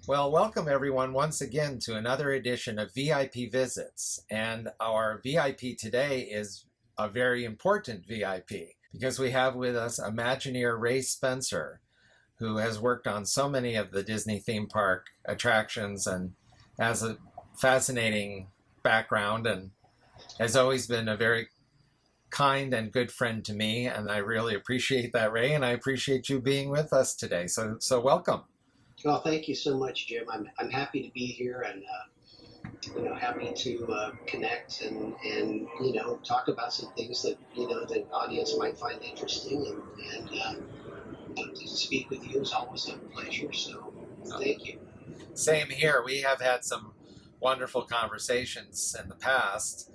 Well, welcome everyone once again to another edition of VIP Visits. And our VIP today is a very important VIP because we have with us Imagineer Ray Spencer, who has worked on so many of the Disney theme park attractions and has a fascinating background and has always been a very kind and good friend to me. And I really appreciate that, Ray, and I appreciate you being with us today. So welcome. Well, thank you so much, Jim. I'm happy to be here and happy to connect and talk about some things that the audience might find interesting and to speak with you is always a pleasure. So thank you. Same here. We have had some wonderful conversations in the past,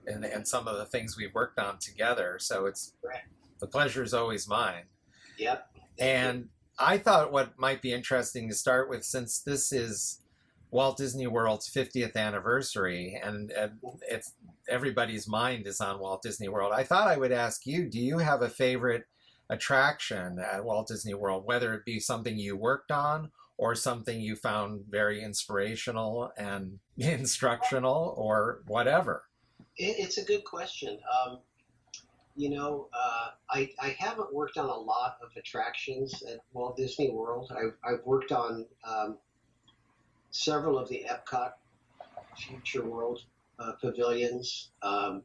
and some of the things we've worked on together. So Right. the pleasure is always mine. Yep. And I thought what might be interesting to start with, since this is Walt Disney World's 50th anniversary, and it's everybody's mind is on Walt Disney World. I thought I would ask you: do you have a favorite attraction at Walt Disney World, whether it be something you worked on or something you found very inspirational and instructional, or whatever? It's a good question. I haven't worked on a lot of attractions at Walt Disney World. I've worked on several of the Epcot Future World pavilions. I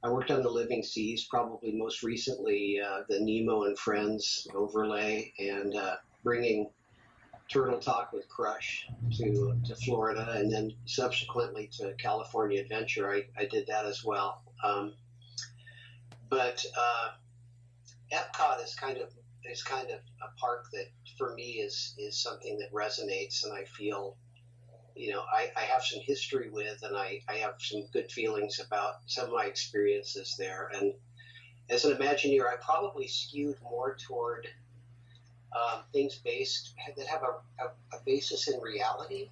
worked on the Living Seas, probably most recently the Nemo and Friends overlay, and bringing Turtle Talk with Crush to Florida, and then subsequently to California Adventure. I did that as well. But Epcot is kind of a park that for me is something that resonates, and I feel, I have some history with, and I have some good feelings about some of my experiences there. And as an Imagineer, I probably skewed more toward things that have a basis in reality.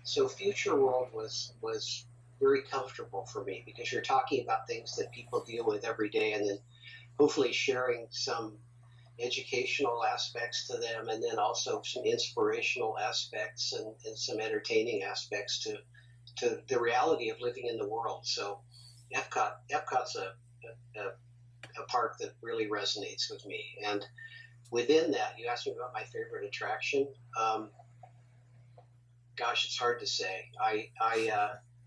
So Future World was very comfortable for me because you're talking about things that people deal with every day, and then hopefully sharing some educational aspects to them, and then also some inspirational aspects and some entertaining aspects to the reality of living in the world. So Epcot's a park that really resonates with me. And within that, you asked me about my favorite attraction. Gosh, it's hard to say.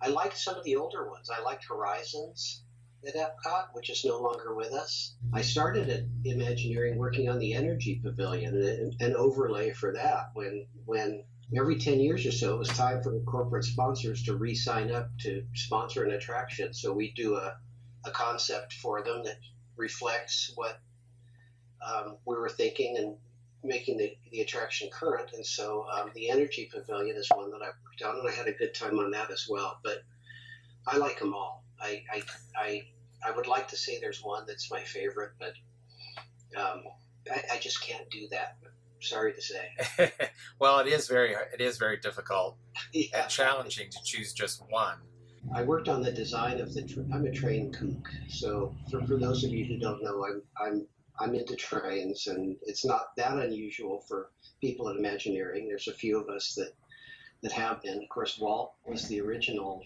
I liked some of the older ones. I liked Horizons at Epcot, which is no longer with us. I started at Imagineering working on the Energy Pavilion and an overlay for that when every 10 years or so it was time for the corporate sponsors to re-sign up to sponsor an attraction. So we do a concept for them that reflects what we were thinking and making the attraction current. And so the Energy Pavilion is one that I worked on, and I had a good time on that as well. But I like them all. I would like to say there's one that's my favorite, but I just can't do that. Sorry to say. Well, it is very difficult Yeah. and challenging to choose just one. I worked on the design of I'm a train kook. So for those of you who don't know, I'm into trains, and it's not that unusual for people at Imagineering. There's a few of us that have been. Of course, Walt was the original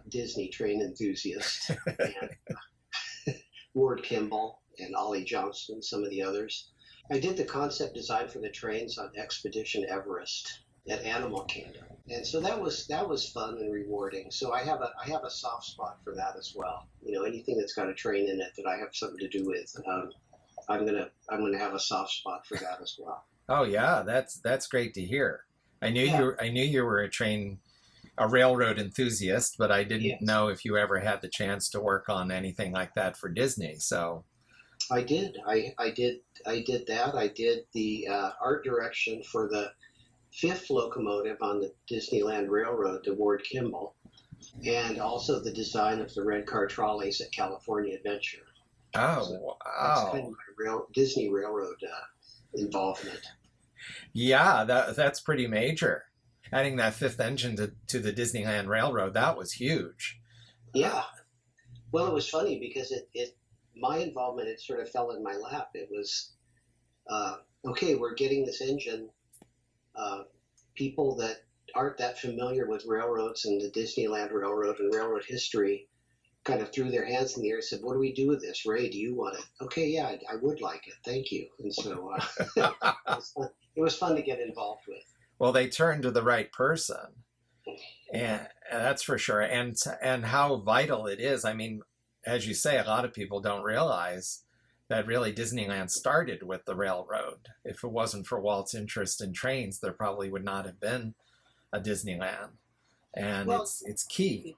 Disney train enthusiast, and Ward Kimball and Ollie Johnston, some of the others. I did the concept design for the trains on Expedition Everest at Animal Kingdom, and so that was fun and rewarding. So I have a soft spot for that as well. Anything that's got a train in it that I have something to do with. I'm gonna have a soft spot for that as well. Oh yeah, that's great to hear. I knew Yeah. you were a railroad enthusiast, but I didn't Yes. know if you ever had the chance to work on anything like that for Disney. So I did. I did that. I did the art direction for the fifth locomotive on the Disneyland Railroad to Ward Kimball, and also the design of the red car trolleys at California Adventure. oh So that's wow, kind of my Disney Railroad involvement. yeah, that's pretty major. Adding that fifth engine to the Disneyland Railroad, that was huge. Yeah. Well, it was funny because my involvement, it sort of fell in my lap. It was okay, we're getting this engine people that aren't that familiar with railroads and the Disneyland Railroad and railroad history kind of threw their hands in the air and said, "What do we do with this? Ray, do you want it?" Okay, yeah, I would like it. Thank you. And so it was fun to get involved with. Well, they turned to the right person, and that's for sure. And how vital it is. I mean, as you say, a lot of people don't realize that really Disneyland started with the railroad. If it wasn't for Walt's interest in trains, there probably would not have been a Disneyland. And well, it's key.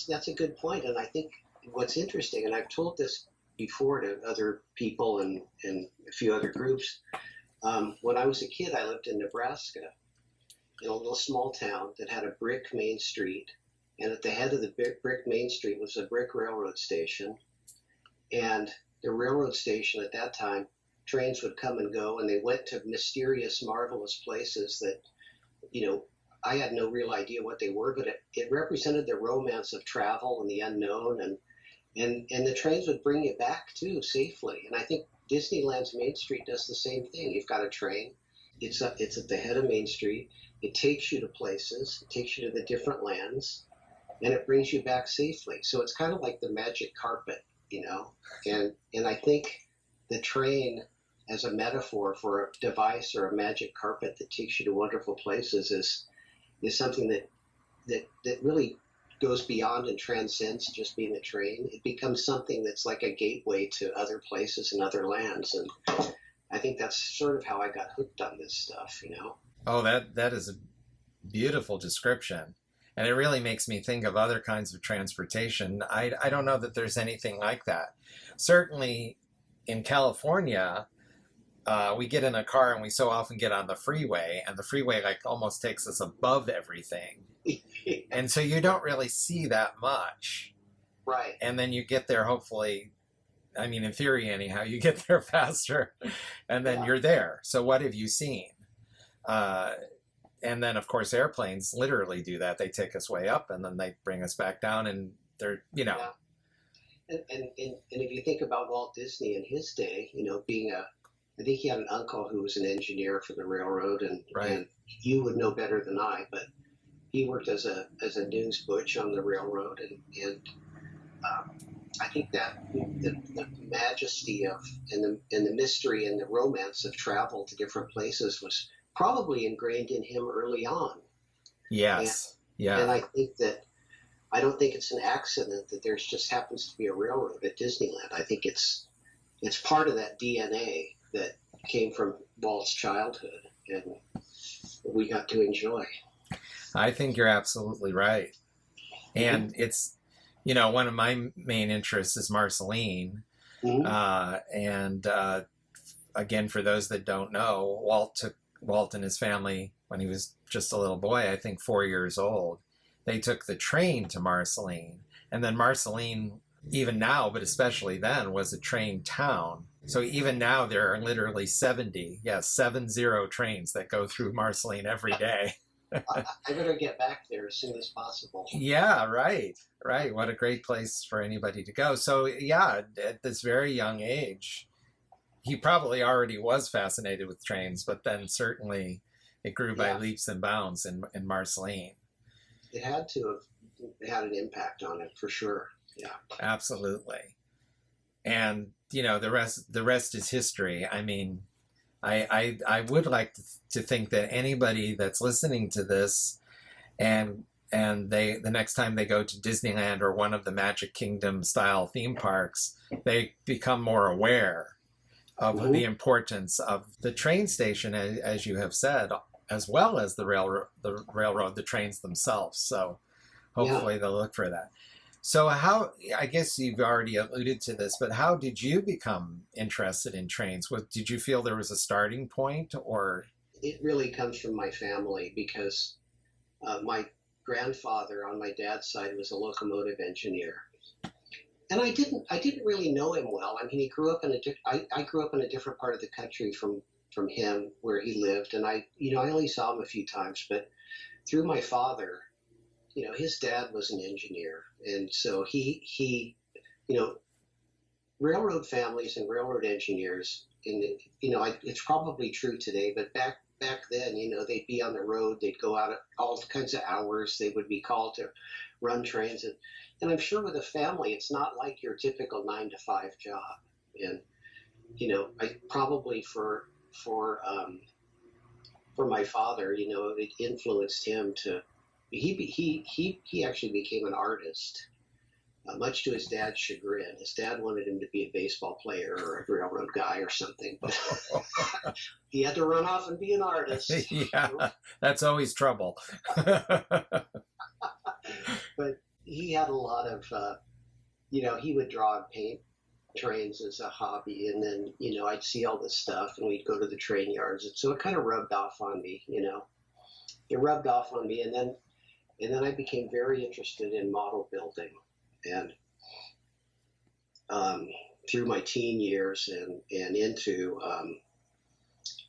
That's a good point. And I think what's interesting, and I've told this before to other people and a few other groups, when I was a kid, I lived in Nebraska in a little small town that had a brick main street. And at the head of the brick main street was a brick railroad station. And the railroad station at that time, trains would come and go, and they went to mysterious, marvelous places that, you know, I had no real idea what they were, but it represented the romance of travel and the unknown, and the trains would bring you back too safely. And I think Disneyland's Main Street does the same thing. You've got a train, it's at the head of Main Street. It takes you to places, it takes you to the different lands, and it brings you back safely. So it's kind of like the magic carpet, you know. And I think the train as a metaphor for a device or a magic carpet that takes you to wonderful places is something that really goes beyond and transcends just being a train. It becomes something that's like a gateway to other places and other lands. And I think that's sort of how I got hooked on this stuff, you know. Oh, that is a beautiful description. And it really makes me think of other kinds of transportation. I don't know that there's anything like that. Certainly in California, we get in a car and we so often get on the freeway, and the freeway like almost takes us above everything. And so you don't really see that much. Right. And then you get there, hopefully, I mean, in theory anyhow, you get there faster and then you're there. So what have you seen? And then, of course, airplanes literally do that. They take us way up and then they bring us back down, and they're, you know. Yeah. And if you think about Walt Disney in his day, you know, I think he had an uncle who was an engineer for the railroad, and you would know better than I, but he worked as a news butch on the railroad, and I think that the majesty of and the mystery and the romance of travel to different places was probably ingrained in him early on. Yes. And I think that I don't think it's an accident that there's just happens to be a railroad at Disneyland. I think it's part of that DNA that came from Walt's childhood and we got to enjoy. I think you're absolutely right. And it's, you know, one of my main interests is Marceline. Again, for those that don't know, Walt and his family, when he was just a little boy, I think 4 years old, they took the train to Marceline. And then Marceline, even now, but especially then, was a train town. So even now there are literally 70 trains that go through Marceline every day. I better get back there as soon as possible. Yeah, right. What a great place for anybody to go. So yeah, at this very young age, he probably already was fascinated with trains, but then certainly it grew by leaps and bounds in Marceline. It had to have had an impact on it for sure. Yeah, absolutely. And you know, the rest is history. I mean, I would like to think that anybody that's listening to this and the next time they go to Disneyland or one of the Magic Kingdom style theme parks, they become more aware of the importance of the train station, as you have said, as well as the railroad, the trains themselves. So hopefully they'll look for that. So I guess you've already alluded to this, but how did you become interested in trains? Did you feel there was a starting point, or? It really comes from my family because my grandfather on my dad's side was a locomotive engineer. And I didn't really know him well. I mean, he grew up I grew up in a different part of the country from him where he lived. And I only saw him a few times, but through my father, you know, his dad was an engineer. And so he railroad families and railroad engineers, it's probably true today, but back then, they'd be on the road, they'd go out at all kinds of hours, they would be called to run trains. And I'm sure with a family, it's not like your typical 9 to 5 job. And, I probably for my father, it influenced him to, he actually became an artist. Much to his dad's chagrin. His dad wanted him to be a baseball player or a railroad guy or something, but he had to run off and be an artist. Yeah, that's always trouble. But he had a lot of, he would draw and paint trains as a hobby, and then, I'd see all this stuff, and we'd go to the train yards, and so it kind of rubbed off on me, It rubbed off on me, and then I became very interested in model building. And through my teen years and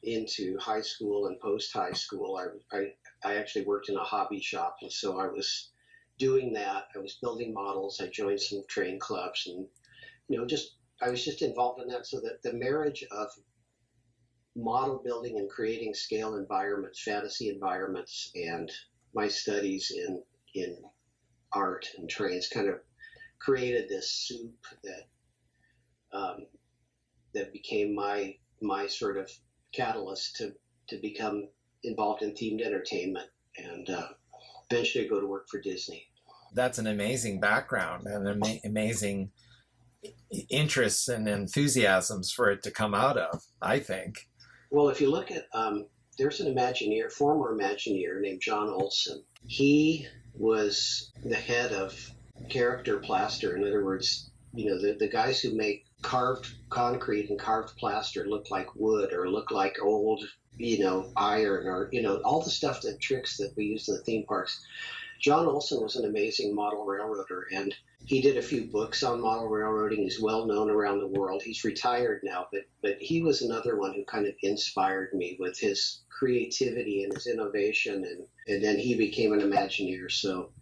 into high school and post high school, I actually worked in a hobby shop, and so I was doing that. I was building models. I joined some train clubs, and I was just involved in that. So that the marriage of model building and creating scale environments, fantasy environments, and my studies in art and trains kind of created this soup that became my sort of catalyst to become involved in themed entertainment and eventually go to work for Disney. That's an amazing background and amazing interests and enthusiasms for it to come out of, I think. Well, if you look at, there's an former Imagineer named John Olson. He was the head of character plaster. In other words, the guys who make carved concrete and carved plaster look like wood or look like old, iron or, all the stuff, the tricks that we use in the theme parks. John Olson was an amazing model railroader, and he did a few books on model railroading. He's well known around the world. He's retired now, but he was another one who kind of inspired me with his creativity and his innovation, and then he became an Imagineer. So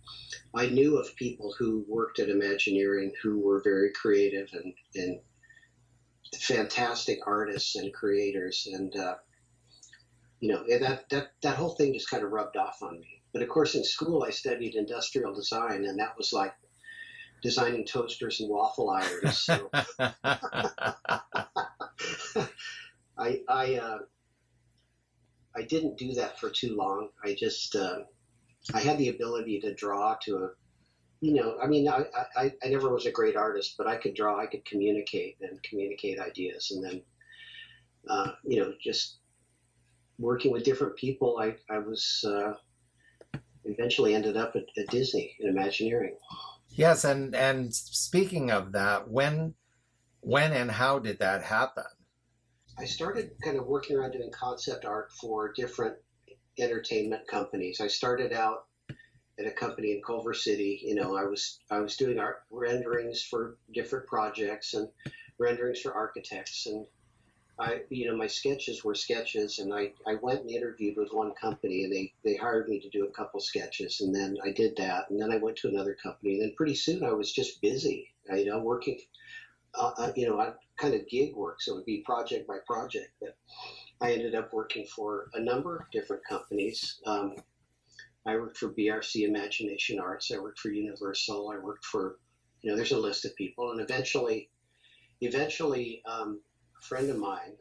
I knew of people who worked at Imagineering who were very creative and fantastic artists and creators, and that whole thing just kind of rubbed off on me. But of course, in school, I studied industrial design, and that was like designing toasters and waffle irons. So I didn't do that for too long. I just I had the ability to draw to I never was a great artist, but I could draw, I could communicate ideas, and then just working with different people, I was eventually ended up at Disney in Imagineering. Yes, and speaking of that, when and how did that happen? I started kind of working around doing concept art for different entertainment companies. I started out at a company in Culver City. I was doing art renderings for different projects and renderings for architects, and my sketches were sketches, and I went and interviewed with one company, and they hired me to do a couple sketches, and then I did that, and then I went to another company, and then pretty soon I was just busy, working, kind of gig work, so it would be project by project, but I ended up working for a number of different companies. I worked for BRC Imagination Arts, I worked for Universal, I worked for, there's a list of people, and eventually, a friend of mine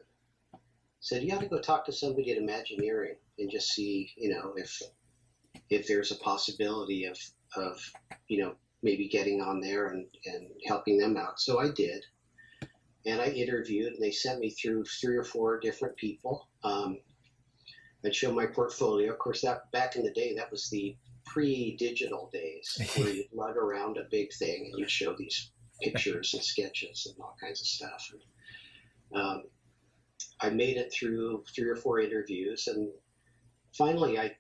said, you ought to go talk to somebody at Imagineering and just see, if there's a possibility of maybe getting on there and helping them out. So I did. And I interviewed, and they sent me through 3 or 4 different people. I'd show my portfolio. Of course, that back in the day, that was the pre-digital days where you'd lug around a big thing and you'd show these pictures and sketches and all kinds of stuff. And, I made it through 3 or 4 interviews, and finally I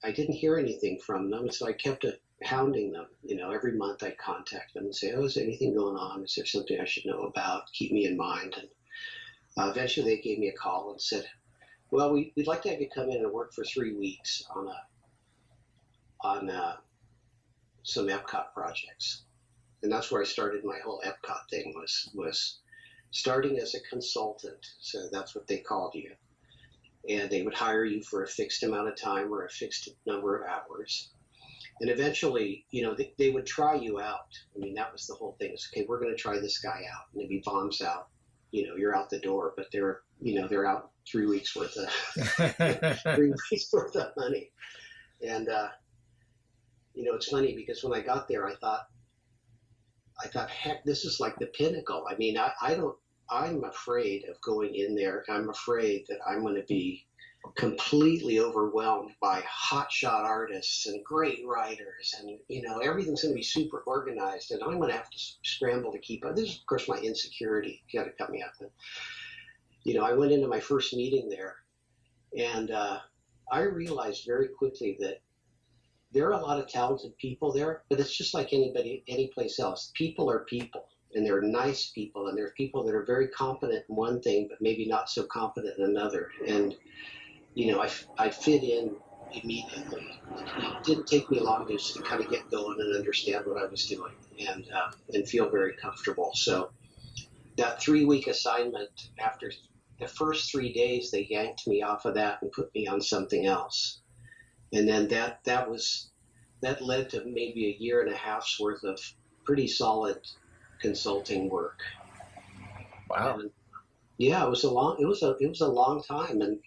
didn't hear anything from them, so I kept hounding them. Every month I'd contact them and say, oh, is there anything going on? Is there something I should know about? Keep me in mind. And eventually they gave me a call and said, well, we'd like to have you come in and work for 3 weeks on some Epcot projects. And that's where I started my whole Epcot thing, was starting as a consultant. So that's what they called you. and they would hire you for a fixed amount of time or a fixed number of hours. And eventually, they would try you out. I mean, that was the whole thing. It's, okay, we're going to try this guy out. And if he bombs out, you're out the door. But they're out 3 weeks worth of 3 weeks worth of money. And it's funny because when I got there, I thought, heck, this is like the pinnacle. I mean, I'm afraid of going in there. I'm afraid that I'm going to be completely overwhelmed by hotshot artists and great writers, and everything's going to be super organized, and I'm going to have to scramble to keep up. This is, of course, my insecurity. You got to cut me out. But, I went into my first meeting there, and I realized very quickly that there are a lot of talented people there, but it's just like anybody, any place else. People are people, and they're nice people, and they're people that are very competent in one thing, but maybe not so competent in another. And I fit in immediately. It didn't take me long just to kind of get going and understand what I was doing and feel very comfortable. So that 3-week assignment, after the first 3 days, they yanked me off of that and put me on something else. And then that led to maybe a year and a half's worth of pretty solid consulting work. Wow. And, yeah, it was a long time, and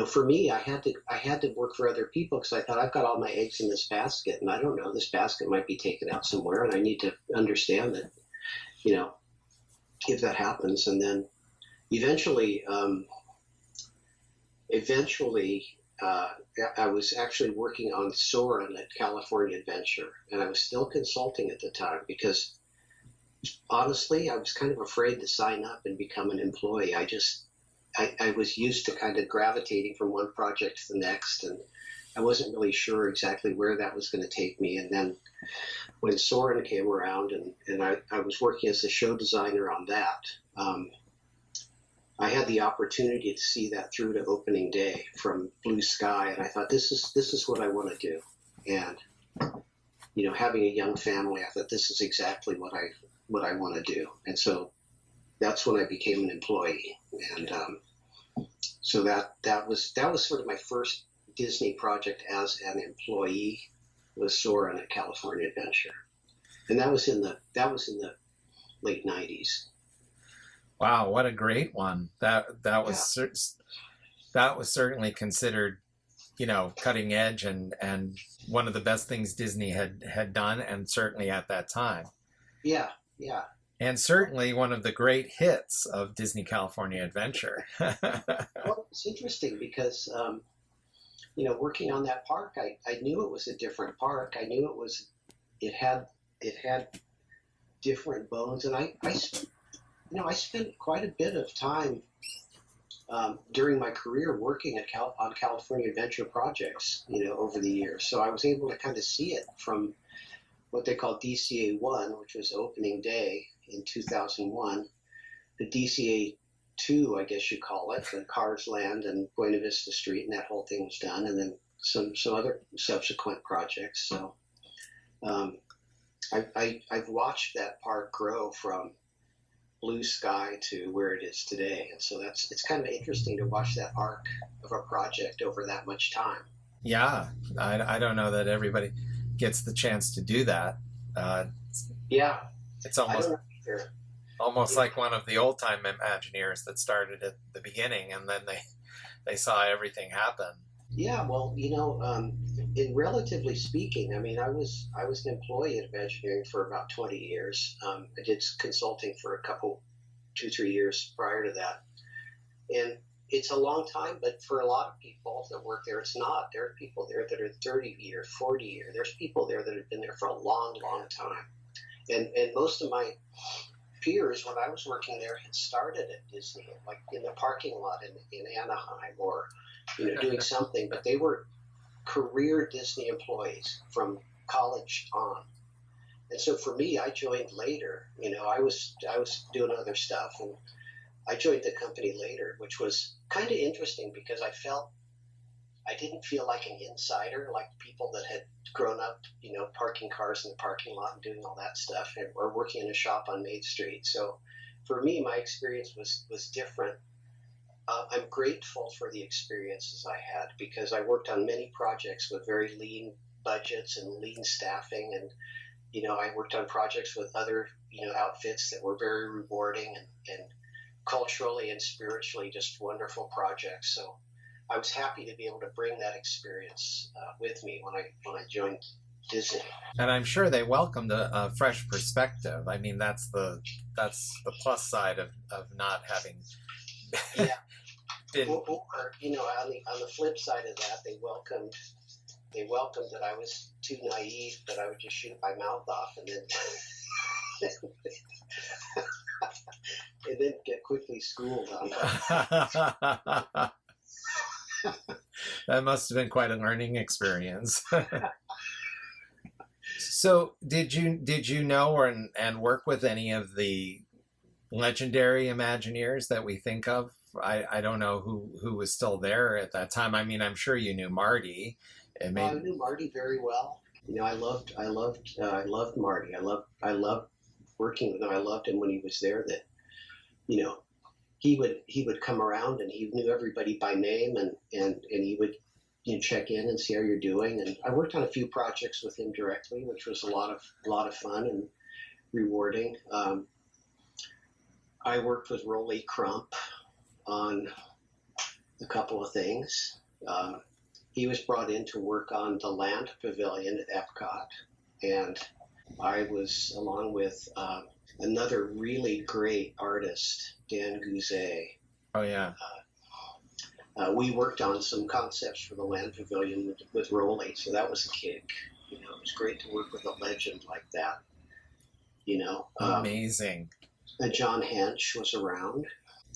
for me, I had to work for other people because I thought, I've got all my eggs in this basket, and I don't know, this basket might be taken out somewhere, and I need to understand that, if that happens. And then eventually, I was actually working on Soarin' at California Adventure, and I was still consulting at the time because, honestly, I was kind of afraid to sign up and become an employee. I was used to kind of gravitating from one project to the next, and I wasn't really sure exactly where that was going to take me. And then when Soarin' came around and I was working as a show designer on that, I had the opportunity to see that through to opening day from blue sky, and I thought, this is what I want to do. And having a young family, I thought, this is exactly what I want to do. And so that's when I became an employee. And so that was sort of my first Disney project as an employee, was Soarin' at California Adventure. And that was in the late 90s. Wow, what a great one. That was certainly considered, cutting edge and one of the best things Disney had done, and certainly at that time. Yeah. And certainly one of the great hits of Disney California Adventure. Well, it's interesting because, working on that park, I knew it was a different park. I knew it had different bones, and I spent quite a bit of time during my career working on California Adventure projects, over the years. So I was able to kind of see it from what they call DCA 1, which was opening day in 2001, the DCA 2, I guess you call it, the Cars Land and Buena Vista Street, and that whole thing was done, and then some other subsequent projects. So I've watched that park grow from blue sky to where it is today, and so it's kind of interesting to watch that arc of a project over that much time. Yeah, I don't know that everybody gets the chance to do that. Yeah, it's almost like one of the old time Imagineers that started at the beginning, and then they saw everything happen. Yeah, well, in relatively speaking, I mean, I was an employee at Imagineering for about 20 years. I did consulting for 2-3 years prior to that. And it's a long time, but for a lot of people that work there, it's not. There are people there that are 30 years, 40 years. There's people there that have been there for a long, long time. And most of my peers, when I was working there, had started at Disney, like in the parking lot in Anaheim, or doing something, but they were career Disney employees from college on. And so for me, I joined later. I was doing other stuff, and I joined the company later, which was kind of interesting because I didn't feel like an insider, like people that had grown up, parking cars in the parking lot and doing all that stuff, or working in a shop on Main Street. So for me, my experience was different. I'm grateful for the experiences I had because I worked on many projects with very lean budgets and lean staffing, and I worked on projects with other outfits that were very rewarding and culturally and spiritually just wonderful projects. So I was happy to be able to bring that experience with me when I joined Disney. And I'm sure they welcomed a fresh perspective. I mean, that's the plus side of not having yeah. been. Or on the flip side of that, they welcomed that I was too naive, that I would just shoot my mouth off and then and then get quickly schooled on that. That must have been quite a learning experience. So did you know and work with any of the legendary Imagineers that we think of? I don't know who was still there at that time. I mean, I'm sure you knew Marty. I knew Marty very well. I loved Marty. I loved working with him. I loved him when he was there. That he would come around and he knew everybody by name and he would check in and see how you're doing. And I worked on a few projects with him directly, which was a lot of fun and rewarding. I worked with Rolly Crump on a couple of things. He was brought in to work on the land pavilion at Epcot, and I was, along with another really great artist, Dan Guzet. Oh yeah. We worked on some concepts for the land pavilion with Rolly, so that was a kick. It was great to work with a legend like that. Amazing. John Hench was around,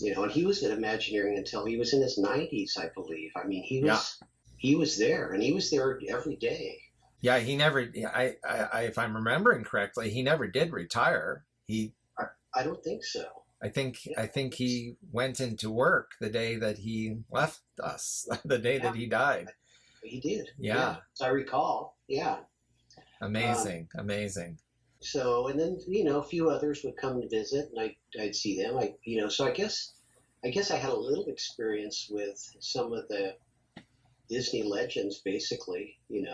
and he was at Imagineering until he was in his 90s, I believe. I mean, he was there, and he was there every day. Yeah, he never. If I'm remembering correctly, he never did retire. I don't think so. I think he went into work the day that he left us, the day that he died. He did. Yeah. As I recall. Yeah. Amazing. So, and then, a few others would come to visit and I'd see them. So I guess I had a little experience with some of the Disney legends, basically, and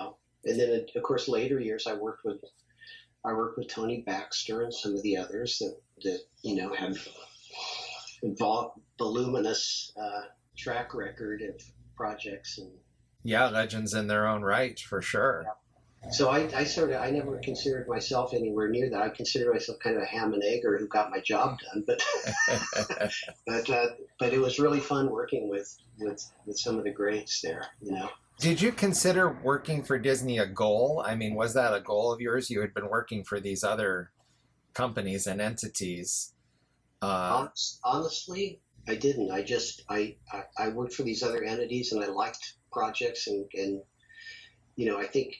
then of course later years I worked with Tony Baxter and some of the others that have involved voluminous track record of projects and legends in their own right, for sure. Yeah. So I never considered myself anywhere near that. I considered myself kind of a ham and egger who got my job done, but but it was really fun working with some of the greats there. Did you consider working for Disney a goal? I mean, was that a goal of yours? You had been working for these other companies and entities. Honestly, I didn't. I worked for these other entities and I liked projects and I think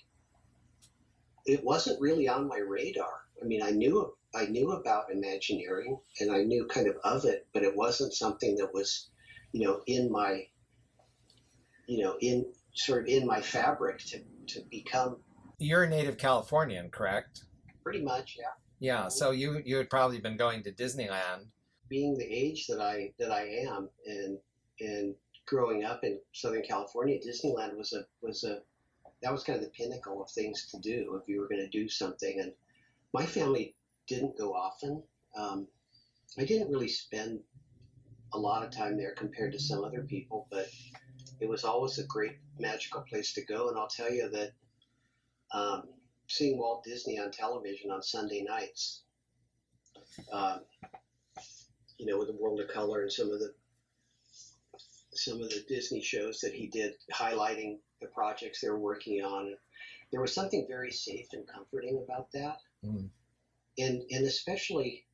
it wasn't really on my radar. I mean, I knew about Imagineering and I knew kind of it, but it wasn't something that was, in my, in my fabric to become. You're a native Californian, correct? Pretty much, yeah. Yeah. So you had probably been going to Disneyland. Being the age that I am and growing up in Southern California, Disneyland was that was kind of the pinnacle of things to do if you were going to do something. And my family didn't go often. I didn't really spend a lot of time there compared to some other people, but it was always a great magical place to go. And I'll tell you that seeing Walt Disney on television on Sunday nights, with the World of Color and some of the Disney shows that he did highlighting the projects they were working on. There was something very safe and comforting about that. Mm. And especially,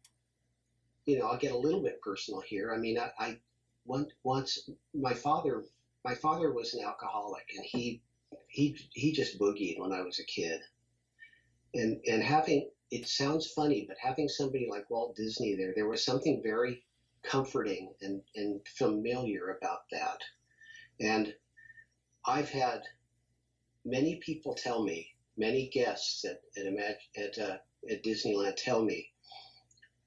I'll get a little bit personal here. I mean, I once my father was an alcoholic and he just boogied when I was a kid. And having, it sounds funny, but having somebody like Walt Disney there was something very comforting and familiar about that. And I've had many people tell me, many guests at Disneyland tell me,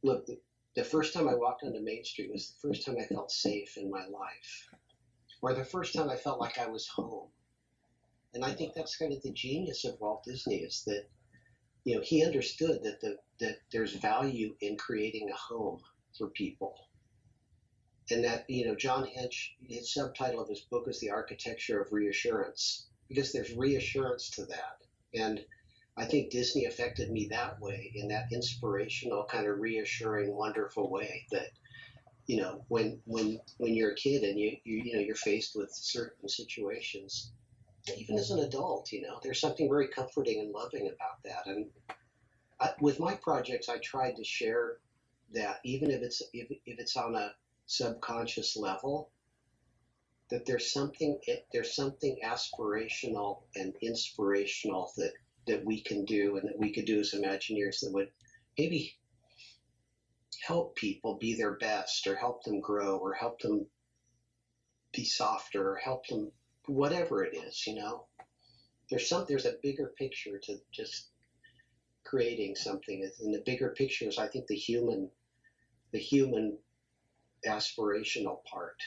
look, the first time I walked onto Main Street was the first time I felt safe in my life, or the first time I felt like I was home. And I think that's kind of the genius of Walt Disney, is that, you know, he understood that there's value in creating a home for people. And that, you know, John Hench, his subtitle of his book is The Architecture of Reassurance, because there's reassurance to that. And I think Disney affected me that way, in that inspirational, kind of reassuring, wonderful way that, you know, when you're a kid and you know, you're faced with certain situations, even as an adult, you know, there's something very comforting and loving about that. And with my projects, I tried to share that, even if it's on a subconscious level, that there's something aspirational and inspirational that we can do, and that we could do as Imagineers, that would maybe help people be their best, or help them grow, or help them be softer, or help them, whatever it is, you know. There's a bigger picture to just creating something, and the bigger picture is, I think, the human aspirational part,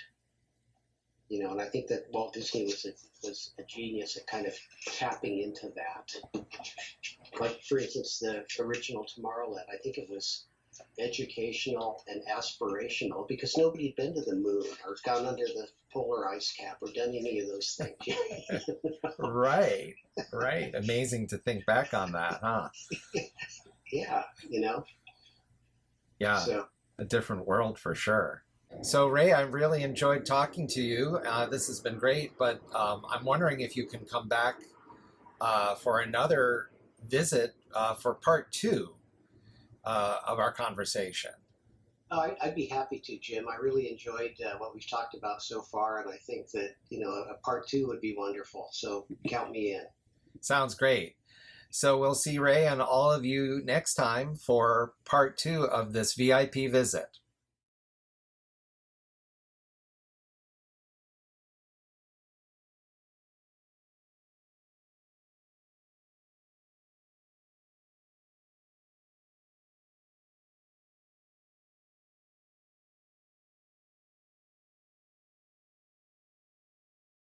you know. And I think that Walt Disney was a genius at kind of tapping into that. Like, for instance, the original Tomorrowland, I think it was educational and aspirational, because nobody had been to the moon or gone under the polar ice cap or done any of those things. Right. Amazing to think back on that, huh? Yeah, you know. Yeah, so, a different world for sure. So Ray, I really enjoyed talking to you. This has been great, but I'm wondering if you can come back for another visit for part 2 of our conversation. I'd be happy to, Jim. I really enjoyed what we've talked about so far, and I think that, you know, a part 2 would be wonderful. So count me in. Sounds great. So we'll see Ray and all of you next time for part 2 of this VIP visit.